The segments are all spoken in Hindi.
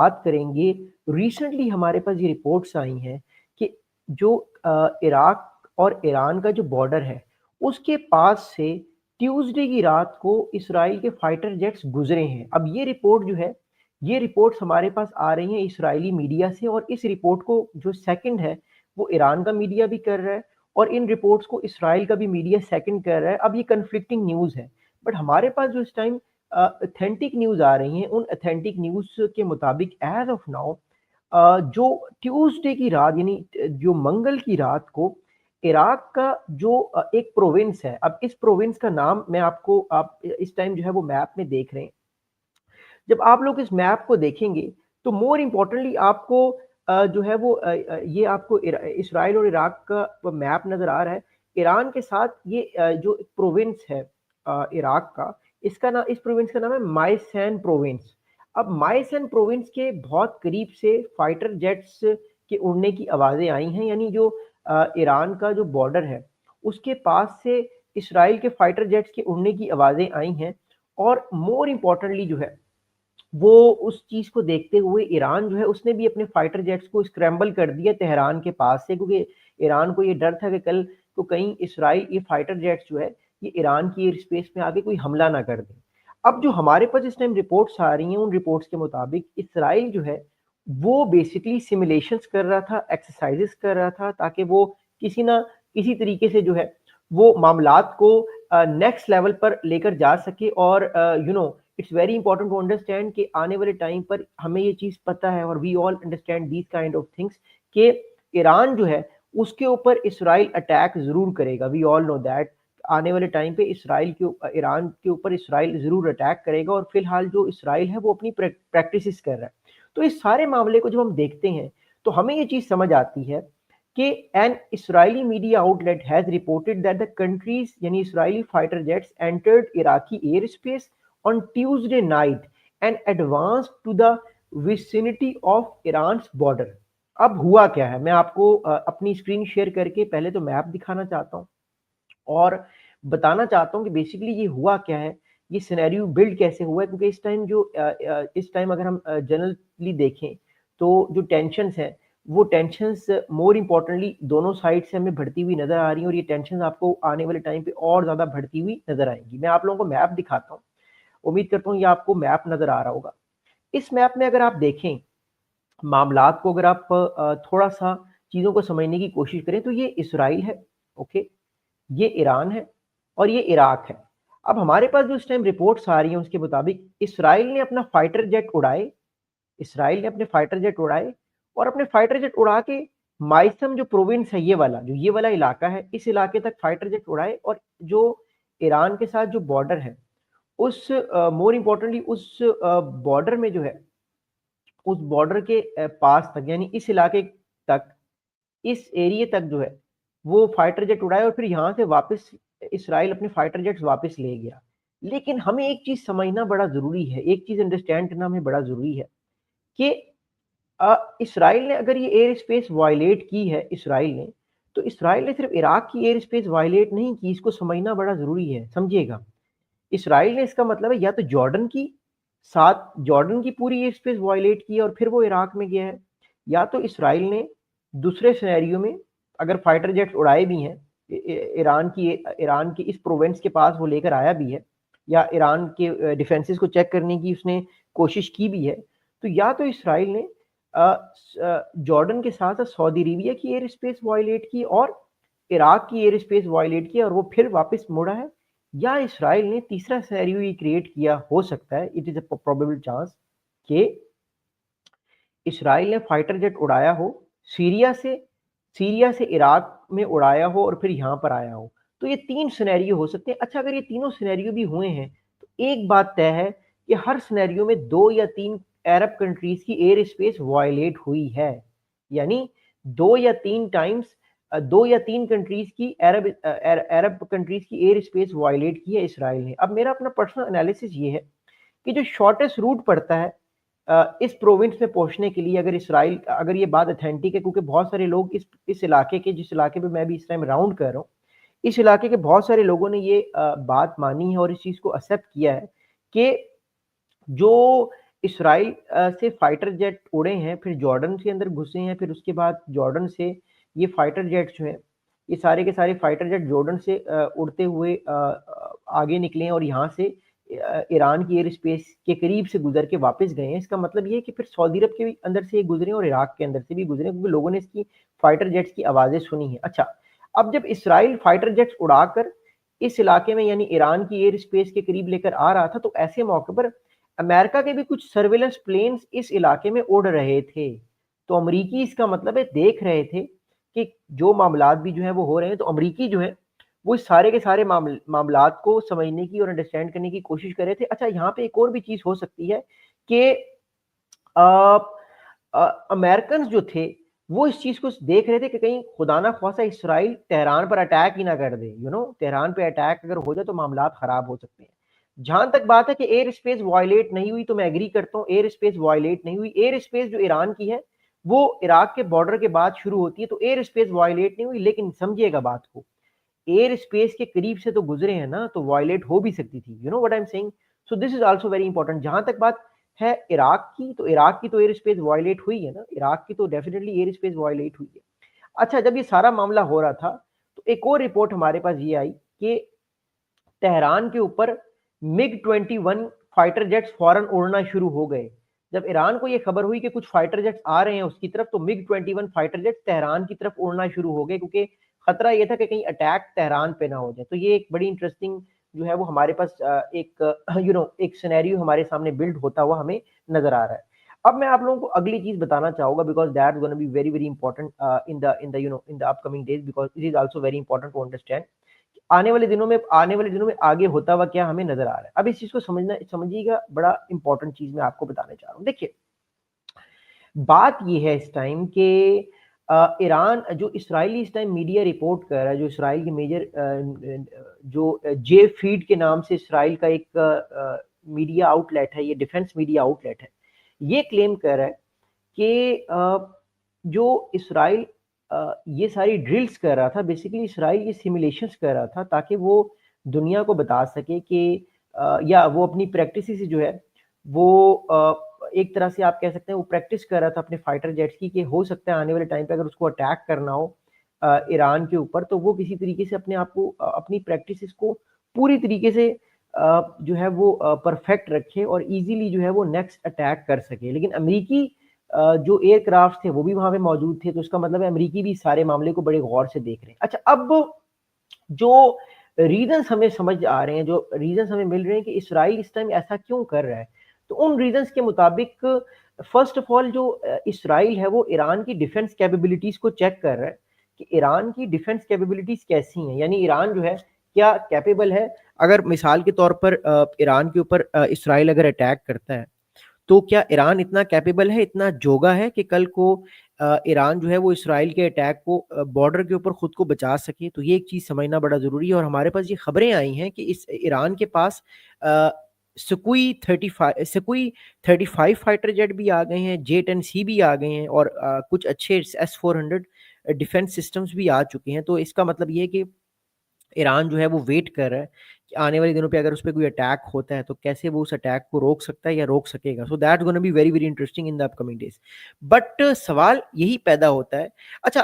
बात करेंगे। रिसेंटली हमारे पास ये रिपोर्ट्स आई हैं कि जो इराक और ईरान का जो बॉर्डर है, उसके पास से ट्यूसडे की रात को इसराइल के फाइटर जेट्स गुजरे हैं। अब ये रिपोर्ट जो है, ये रिपोर्ट्स हमारे पास आ रही हैं इसराइली मीडिया से, और इस रिपोर्ट को जो सेकंड है वो ईरान का मीडिया भी कर रहा है, और इन रिपोर्ट्स को इसराइल का भी मीडिया सेकंड कर रहा है। अब ये कन्फ्लिक्टिंग न्यूज़ है, बट हमारे पास जो इस टाइम ऑथेंटिक न्यूज़ आ रही हैं, उन ऑथेंटिक न्यूज़ के मुताबिक एज ऑफ नाउ जो ट्यूसडे की रात यानी जो मंगल की रात को इराक का जो एक प्रोविंस है, अब इस प्रोविंस का नाम मैं आपको, आप इस टाइम जो है वो मैप में देख रहे हैं। जब आप लोग इस मैप को देखेंगे तो मोर इम्पोर्टेंटली आपको जो है वो ये आपको इसराइल और इराक का मैप नज़र आ रहा है। ईरान के साथ ये जो प्रोविंस है इराक का, इसका नाम, इस प्रोविंस का नाम है माइसैन प्रोविंस। अब माइसैन प्रोविंस के बहुत करीब से फाइटर जेट्स के उड़ने की आवाज़ें आई हैं, यानी जो ईरान का जो बॉर्डर है उसके पास से इसराइल के फाइटर जेट्स के उड़ने की आवाज़ें आई हैं। और मोर इम्पोर्टेंटली जो है वो उस चीज को देखते हुए ईरान जो है उसने भी अपने फाइटर जेट्स को स्क्रैम्बल कर दिया तेहरान के पास से, क्योंकि ईरान को ये डर था कि कल को कहीं इसराइल ये फाइटर जेट्स जो है ये ईरान की एयर स्पेस में आके कोई हमला ना कर दे। अब जो हमारे पास इस टाइम रिपोर्ट्स आ रही हैं, उन रिपोर्ट्स के मुताबिक इसराइल जो है वो बेसिकली सिमुलेशंस कर रहा था, एक्सरसाइजेस कर रहा था, ताकि वो किसी ना किसी तरीके से जो है वो मामलात को नेक्स्ट लेवल पर लेकर जा सके। और it's very important to understand कि आने वाले टाइम पर हमें ये चीज़ पता है, और we all understand these kind of things, कि ईरान जो है उसके ऊपर इसराइल अटैक ज़रूर करेगा। वी ऑल नो दैट आने वाले टाइम पे ईरान के ऊपर इसराइल ज़रूर अटैक करेगा, और फिलहाल जो इसराइल है वो अपनी प्रैक्टिस कर रहा है। तो इस सारे मामले को जब हम देखते हैं तो हमें ये चीज़ समझ आती है कि an Israeli media outlet has reported that the countries यानी Israeli fighter jets entered Iraqi air space on Tuesday night and advanced to the vicinity of Iran's border। अब हुआ क्या है, मैं आपको अपनी स्क्रीन शेयर करके पहले तो मैप दिखाना चाहता हूँ और बताना चाहता हूँ कि बेसिकली ये हुआ क्या है, ये सिनेरियो बिल्ड कैसे हुआ है। क्योंकि इस टाइम अगर हम जनरली देखें तो जो टेंशन्स हैं वो टेंशन्स मोर इम्पोर्टेंटली दोनों साइड से हमें बढ़ती हुई नजर आ रही हैं, और ये टेंशन आपको आने वाले टाइम पे और ज़्यादा बढ़ती हुई नजर आएंगी। मैं आप लोगों को मैप दिखाता हूँ, उम्मीद करता हूँ ये आपको मैप नज़र आ रहा होगा। इस मैप में अगर आप देखें मामलात को, अगर आप थोड़ा सा चीज़ों को समझने की कोशिश करें तो ये इसराइल है, ओके, ये ईरान है और ये इराक है। अब हमारे पास जो इस टाइम रिपोर्ट्स आ रही हैं उसके मुताबिक इसराइल ने अपना फाइटर जेट उड़ाए, इसराइल ने अपने फाइटर जेट उड़ाए, और अपने फाइटर जेट उड़ा के माइसम जो प्रोविंस है, ये वाला इलाका है, इस इलाके तक फाइटर जेट उड़ाए, और जो ईरान के साथ जो बॉर्डर है उस मोर इम्पोर्टेंटली उस बॉर्डर में जो है, उस बॉर्डर के पास तक यानी इस इलाके तक, इस एरिया तक जो है वो फाइटर जेट उड़ाए, और फिर यहाँ से वापस इसराइल अपने फाइटर जेट्स वापस ले गया। लेकिन हमें एक चीज समझना बड़ा जरूरी है, एक चीज अंडरस्टैंड करना हमें बड़ा जरूरी है कि इसराइल ने अगर ये एयर स्पेस वायलेट की है इसराइल ने, तो इसराइल ने सिर्फ इराक की एयर स्पेस वायलेट नहीं की, इसको समझना बड़ा जरूरी है, समझिएगा। इसराइल ने, इसका मतलब है या तो जॉर्डन की पूरी एयर स्पेस वायलेट की है और फिर वो इराक में गया है, या तो इसराइल ने दूसरे सिनेरियो में अगर फाइटर जेट्स उड़ाए भी हैं, ईरान की इस प्रोविंस के पास वो लेकर आया भी है, या ईरान के डिफेंसेस को चेक करने की उसने कोशिश की भी है, तो या तो इसराइल ने जॉर्डन के साथ सऊदी अरेबिया की एयर स्पेस वायलेट की और इराक की एयर स्पेस वायलेट किया और वो फिर वापस मुड़ा है, या इसराइल ने तीसरा सिनेरियो ये क्रिएट किया, हो सकता है, it is a probable chance कि इसराइल ने फाइटर जेट उड़ाया हो सीरिया से इराक में उड़ाया हो और फिर यहाँ पर आया हो। तो ये तीन सिनेरियो हो सकते हैं। अच्छा, अगर ये तीनों सिनेरियो भी हुए हैं तो एक बात तय है कि हर सिनेरियो में 2 या 3 अरब कंट्रीज की एयर स्पेस वायलेट हुई है, यानी 2 या 3 कंट्रीज की अरब कंट्रीज की एयर स्पेस वायलेट की है इसराइल ने। अब मेरा अपना पर्सनल एनालिसिस ये है कि जो शॉर्टेस्ट रूट पड़ता है इस प्रोविंस में पहुंचने के लिए, अगर ये बात अथेंटिक है, क्योंकि बहुत सारे लोग इस इलाके के, जिस इलाके पे मैं भी इस टाइम राउंड कर रहा हूँ, इस इलाके के बहुत सारे लोगों ने ये बात मानी है और इस चीज़ को एक्सेप्ट किया है कि जो इसराइल से फाइटर जेट उड़े हैं, फिर जॉर्डन के अंदर घुसे हैं, फिर उसके बाद जॉर्डन से ये फाइटर जेट जो हैं, ये सारे के सारे फाइटर जेट जॉर्डन से उड़ते हुए आगे निकले हैं और यहाँ से ईरान की एयर स्पेस के करीब से गुजर के वापस गए हैं। इसका मतलब ये है कि फिर सऊदी अरब के भी अंदर से ये गुजरे और इराक के अंदर से भी गुजरे, क्योंकि लोगों ने इसकी फाइटर जेट्स की आवाज़ें सुनी हैं। अच्छा, अब जब इसराइल फाइटर जेट्स उड़ाकर इस इलाके में यानी ईरान की एयर स्पेस के करीब लेकर आ रहा था, तो ऐसे मौके पर अमेरिका के भी कुछ सर्वेलेंस प्लेन्स इस इलाके में उड़ रहे थे। तो अमरीकी इसका मतलब है देख रहे थे कि जो मामलात भी जो है वो हो रहे हैं, तो अमरीकी जो है वो इस सारे के सारे मामलात को समझने की और अंडरस्टैंड करने की कोशिश कर रहे थे। अच्छा, यहाँ पे एक और भी चीज़ हो सकती है कि अमेरिकन जो थे वो इस चीज़ को देख रहे थे कि कहीं खुदा ना ख्वास्ता इसराइल तेहरान पर अटैक ही ना कर दे। तेहरान पे अटैक अगर हो जाए तो मामलात खराब हो सकते हैं। जहां तक बात है कि एयर स्पेस वायलेट नहीं हुई, तो मैं एग्री करता हूँ, एयर स्पेस वायलेट नहीं हुई। एयर स्पेस जो ईरान की है वो इराक के बॉर्डर के बाद शुरू होती है, तो एयर स्पेस वायलेट नहीं हुई। लेकिन समझिएगा बात को, एयर स्पेस के करीब से तो गुजरे हैं ना, तो वायलेट हो भी सकती थी। You know what I am saying. So this is also very important. जहां तक बात है इराक की, तो इराक की तो एयर स्पेस वायलेट हुई है ना, इराक की तो डेफिनेटली एयर स्पेस वायलेट हुई है। अच्छा, जब ये सारा मामला हो रहा था, तो एक और रिपोर्ट हमारे पास ये आई कि तेहरान के ऊपर मिग-21 फाइटर जेट्स फौरन उड़ना शुरू हो गए। जब ईरान को ये खबर हुई कि कुछ फाइटर जेट्स आ रहे हैं उसकी तरफ, तो मिग-21 फाइटर जेट्स तेहरान की तरफ उड़ना शुरू हो गए, क्योंकि खतरा ये था कि कहीं अटैक तेहरान पे ना हो जाए। तो ये एक बड़ी इंटरेस्टिंग जो है वो हमारे पास एक सिनेरियो हमारे सामने बिल्ड होता हुआ हमें नजर आ रहा है। अब मैं आप लोगों को अगली चीज बताना चाहूंगा, because that gonna be very very important in the upcoming days, because it is also very important to understand आने वाले दिनों में आगे होता हुआ क्या हमें नजर आ रहा है। अब इस चीज को समझिएगा, बड़ा इंपॉर्टेंट चीज मैं आपको बताने चाह रहा हूँ। देखिए, बात ये है इस टाइम के ईरान जो इसराइली इस टाइम मीडिया रिपोर्ट कर रहा है, जो इसराइल की मेजर जो जे फीड के नाम से इसराइल का एक मीडिया आउटलेट है, ये डिफेंस मीडिया आउटलेट है, ये क्लेम कर रहा है कि जो इसराइल ये सारी ड्रिल्स कर रहा था, बेसिकली इसराइल ये सिमुलेशंस कर रहा था ताकि वो दुनिया को बता सके कि या वो अपनी प्रैक्टिस से जो है वो एक तरह से आप कह सकते हैं वो प्रैक्टिस कर रहा था अपने फाइटर जेट्स की, कि हो सकता है आने वाले टाइम पे अगर उसको अटैक करना हो ईरान के ऊपर, तो वो किसी तरीके से अपने आप को अपनी प्रैक्टिस को पूरी तरीके से जो है वो परफेक्ट रखे और इजीली जो है वो नेक्स्ट अटैक कर सके। लेकिन अमेरिकी जो एयरक्राफ्ट थे वो भी वहां पे मौजूद थे, तो इसका मतलब है अमेरिकी भी सारे मामले को बड़े गौर से देख रहे हैं। अच्छा, अब जो रीजंस हमें समझ आ रहे हैं, जो रीजंस हमें मिल रहे हैं कि इसराइल इस टाइम ऐसा क्यों कर रहा है, तो उन रीजंस के मुताबिक फर्स्ट ऑफ ऑल जो इसराइल है वो ईरान की डिफेंस कैपेबिलिटीज को चेक कर रहा है कि ईरान की डिफेंस कैपेबिलिटीज कैसी हैं, यानी ईरान जो है क्या कैपेबल है। अगर मिसाल के तौर पर ईरान के ऊपर इसराइल अगर अटैक करता है, तो क्या ईरान इतना कैपेबल है, इतना जोगा है कि कल को ईरान जो है वो इसराइल के अटैक को बॉर्डर के ऊपर खुद को बचा सके। तो ये एक चीज़ समझना बड़ा ज़रूरी है। और हमारे पास ये खबरें आई हैं कि इस ईरान के पास सुकुई 35 फाइटर जेट भी आ गए हैं, J-10C भी आ गए हैं और कुछ अच्छे S-400 डिफेंस सिस्टम्स भी आ चुके हैं। तो इसका मतलब ये है कि ईरान जो है वो वेट कर रहा है कि आने वाले दिनों पे अगर उस पर कोई अटैक होता है तो कैसे वो उस अटैक को रोक सकता है या रोक सकेगा। So that's gonna be very very interesting in the upcoming days. But सवाल यही पैदा होता है। अच्छा,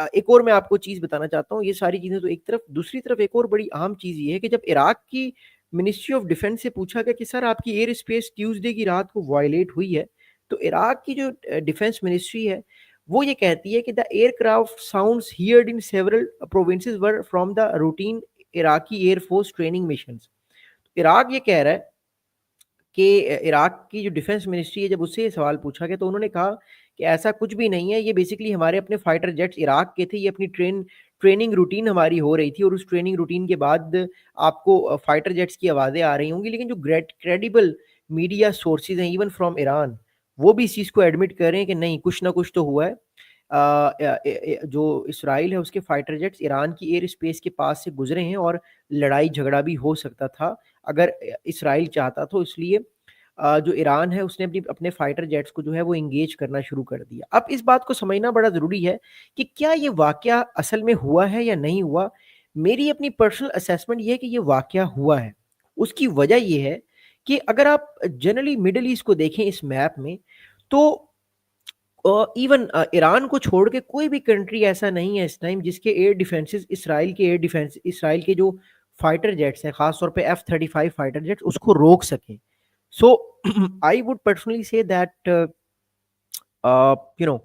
एक और मैं आपको चीज़ बताना चाहता हूँ। ये सारी चीज़ें तो एक तरफ, दूसरी तरफ एक और बड़ी अहम चीज़ ये है कि जब इराक की मिनिस्ट्री ऑफ डिफेंस से पूछा गया कि सर आपकी एयर स्पेस ट्यूसडे की रात को वायलेट हुई है, तो इराक की जो डिफेंस मिनिस्ट्री है वो ये कहती है कि the aircraft sounds heard in several provinces were from the routine Iraqi air force training mission. Iraq ये कह रहा है कि इराक की जो डिफेंस मिनिस्ट्री है, जब उससे ये सवाल पूछा गया तो उन्होंने कहा कि ऐसा कुछ भी नहीं है, ये बेसिकली हमारे अपने फाइटर जेट्स इराक के थे, ये अपनी ट्रेनिंग रूटीन हमारी हो रही थी और उस ट्रेनिंग रूटीन के बाद आपको फाइटर जेट्स की आवाज़ें आ रही होंगी। लेकिन जो क्रेडिबल मीडिया सोर्सेज हैं इवन फ्रॉम ईरान, वो भी इस चीज़ को एडमिट कर रहे हैं कि नहीं, कुछ ना कुछ तो हुआ है। जो इसराइल है उसके फाइटर जेट्स ईरान की एयर स्पेस के पास से गुजरे हैं और लड़ाई झगड़ा भी हो सकता था अगर इसराइल चाहता तो। इसलिए जो ईरान है उसने अपने फाइटर जेट्स को जो है वो इंगेज करना शुरू कर दिया। अब इस बात को समझना बड़ा ज़रूरी है कि क्या ये वाकया असल में हुआ है या नहीं हुआ। मेरी अपनी पर्सनल असेसमेंट ये है कि ये वाकया हुआ है। उसकी वजह ये है कि अगर आप जनरली मिडल ईस्ट को देखें इस मैप में, तो इवन ईरान को छोड़ के कोई भी कंट्री ऐसा नहीं है इस टाइम जिसके एयर डिफेंसेस इसराइल के एयर डिफेंस, इसराइल के जो फाइटर जेट्स हैं, खास तौर पे F-35 फाइटर जेट्स, उसको रोक सकें। So I would personally say that you know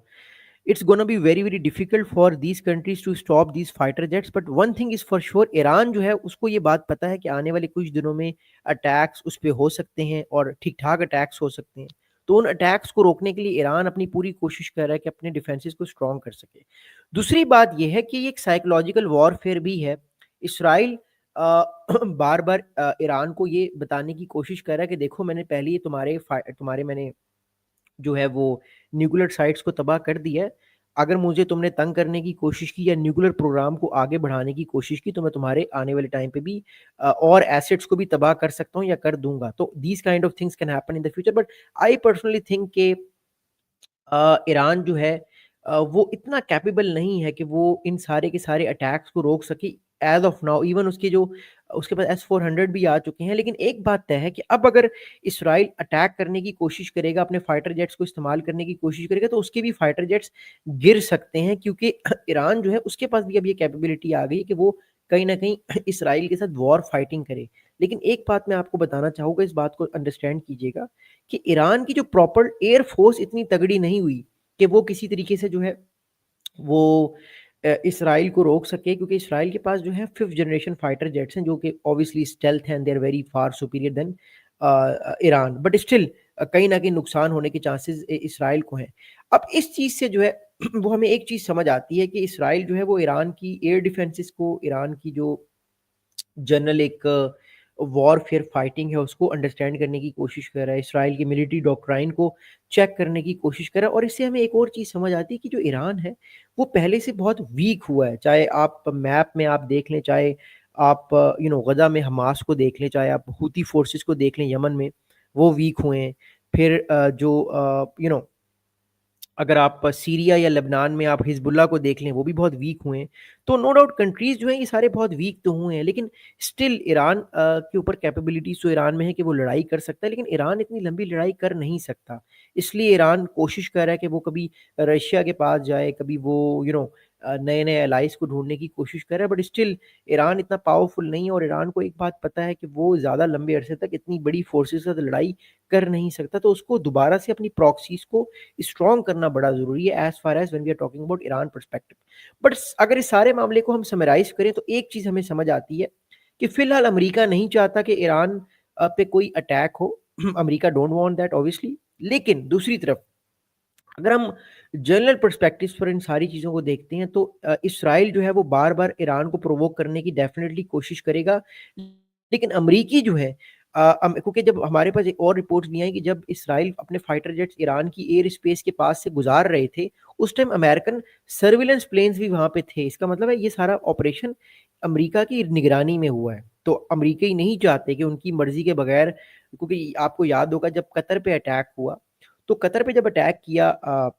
it's going to be very very difficult for these countries to stop these fighter jets, but one thing is for sure, Iran जो है उसको ये बात पता है कि आने वाले कुछ दिनों में अटैक्स उस पे हो सकते हैं और ठीक ठाक अटैक्स हो सकते हैं। तो उन अटैक्स को रोकने के लिए ईरान अपनी पूरी कोशिश कर रहा है कि अपने डिफेंसेस को स्ट्रॉन्ग कर सके। दूसरी बात ये है कि ये एक साइकोलॉजिकल वॉरफेयर भी है। इसराइल बार बार ईरान को ये बताने की कोशिश कर रहा है कि देखो, मैंने पहले ही तुम्हारे मैंने जो है वो न्यूक्लियर साइट्स को तबाह कर दिया है। अगर मुझे तुमने तंग करने की कोशिश की या न्यूक्लियर प्रोग्राम को आगे बढ़ाने की कोशिश की, तो मैं तुम्हारे आने वाले टाइम पे भी और एसेट्स को भी तबाह कर सकता हूँ या कर दूंगा। तो these kind of things can happen in the future, but I personally think के ईरान जो है वो इतना कैपेबल नहीं है कि वो इन सारे के सारे अटैक्स को रोक सके एज ऑफ नाउ। इवन उसके पास S-400 भी आ चुके हैं। लेकिन एक बात तय है कि अब अगर इसराइल अटैक करने की कोशिश करेगा, अपने फाइटर जेट्स को इस्तेमाल करने की कोशिश करेगा, तो उसके भी फाइटर जेट्स गिर सकते हैं, क्योंकि ईरान जो है उसके पास भी अब ये कैपेबिलिटी आ गई है कि वो कहीं ना कहीं इसराइल के साथ वॉर फाइटिंग करे। लेकिन एक बात मैं आपको बताना चाहूँगा, इस बात को अंडरस्टैंड कीजिएगा कि ईरान की जो प्रॉपर एयर फोर्स इतनी तगड़ी नहीं हुई कि वो किसी तरीके से जो है वो इसराइल को रोक सके, क्योंकि इसराइल के पास जो है 5th जनरेशन फाइटर जेट्स हैं जो कि ऑब्वियसली स्टेल्थ हैं, they are very far superior than Iran, but still कहीं ना कहीं नुकसान होने के चांसेस इसराइल को हैं। अब इस चीज़ से जो है वो हमें एक चीज़ समझ आती है कि इसराइल जो है वो ईरान की एयर डिफेंसेस को, ईरान की जो जनरल एक वॉरफेयर फाइटिंग है उसको अंडरस्टैंड करने की कोशिश कर रहा है, इसराइल की मिलिट्री डॉक्ट्राइन को चेक करने की कोशिश कर रहा है। और इससे हमें एक और चीज़ समझ आती है कि जो ईरान है वो पहले से बहुत वीक हुआ है। चाहे आप मैप में आप देख लें, चाहे आप गजा में हमास को देख लें, चाहे आप हूती फोर्सेस को देख लें यमन में, वो वीक हुए हैं। फिर अगर आप सीरिया या लेबनान में आप हिजबुल्लाह को देख लें, वो भी बहुत वीक हुए हैं। तो नो डाउट कंट्रीज़ जो हैं ये सारे बहुत वीक तो हुए हैं, लेकिन स्टिल ईरान के ऊपर कैपेबिलिटीज़ तो ईरान में है कि वो लड़ाई कर सकता है, लेकिन ईरान इतनी लंबी लड़ाई कर नहीं सकता। इसलिए ईरान कोशिश कर रहा है कि वो कभी रशिया के पास जाए, कभी वो नए-नए एलाइज़ को ढूँढने की कोशिश कर रहा है, बट स्टिल ईरान इतना पावरफुल नहीं है। और ईरान को एक बात पता है कि वो ज़्यादा लंबे अरसे तक इतनी बड़ी फोर्सेस के साथ लड़ाई कर नहीं सकता, तो उसको दोबारा से अपनी प्रॉक्सीज़ को स्ट्रॉन्ग करना बड़ा ज़रूरी है as far as when we are talking about Iran perspective. But अगर इस सारे मामले को हम समराइज़ करें, तो एक चीज़ हमें समझ आती है कि फ़िलहाल अमेरिका नहीं चाहता कि ईरान पे कोई अटैक हो। America don't want that obviously. लेकिन दूसरी तरफ अगर हम जनरल पर्सपेक्टिव पर इन सारी चीज़ों को देखते हैं, तो इसराइल जो है वो बार-बार ईरान को प्रोवोक करने की डेफ़िनेटली कोशिश करेगा। लेकिन अमरीकी जो है क्योंकि जब हमारे पास एक और रिपोर्ट्स भी आई कि जब इसराइल अपने फाइटर जेट्स ईरान की एयर स्पेस के पास से गुज़ार रहे थे, उस टाइम अमेरिकन सर्विलेंस प्लेन्स भी वहाँ पे थे। इसका मतलब है ये सारा ऑपरेशन अमेरिका की निगरानी में हुआ है। तो अमेरिकी नहीं चाहते कि उनकी मर्ज़ी के बगैर, क्योंकि आपको याद होगा जब कतर पे अटैक हुआ, तो कतर पे जब अटैक किया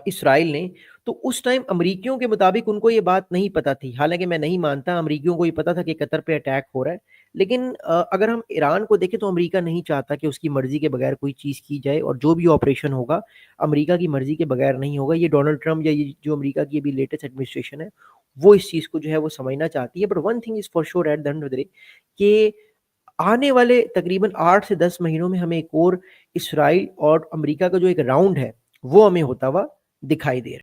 इसराइल ने, तो उस टाइम अमरीकियों के मुताबिक उनको ये बात नहीं पता थी। हालाँकि मैं नहीं मानता, अमरीकियों को ये पता था कि कतर पे अटैक हो रहा है। लेकिन अगर हम ईरान को देखें, तो अमरीका नहीं चाहता कि उसकी मर्ज़ी के बगैर कोई चीज़ की जाए, और जो भी ऑपरेशन होगा, अमरीका की मर्ज़ी के बगैर नहीं होगा। ये डोनाल्ड ट्रम्प या ये जो अमरीका की अभी लेटेस्ट एडमिनिस्ट्रेशन है, वो इस चीज़ को जो है वो समझना चाहती है। But one thing is for sure at the end of the day कि आने वाले तकरीबन 8 से 10 महीनों में हमें एक और इसराइल और अमेरिका का जो एक राउंड है, वो हमें होता हुआ दिखाई दे रहा है।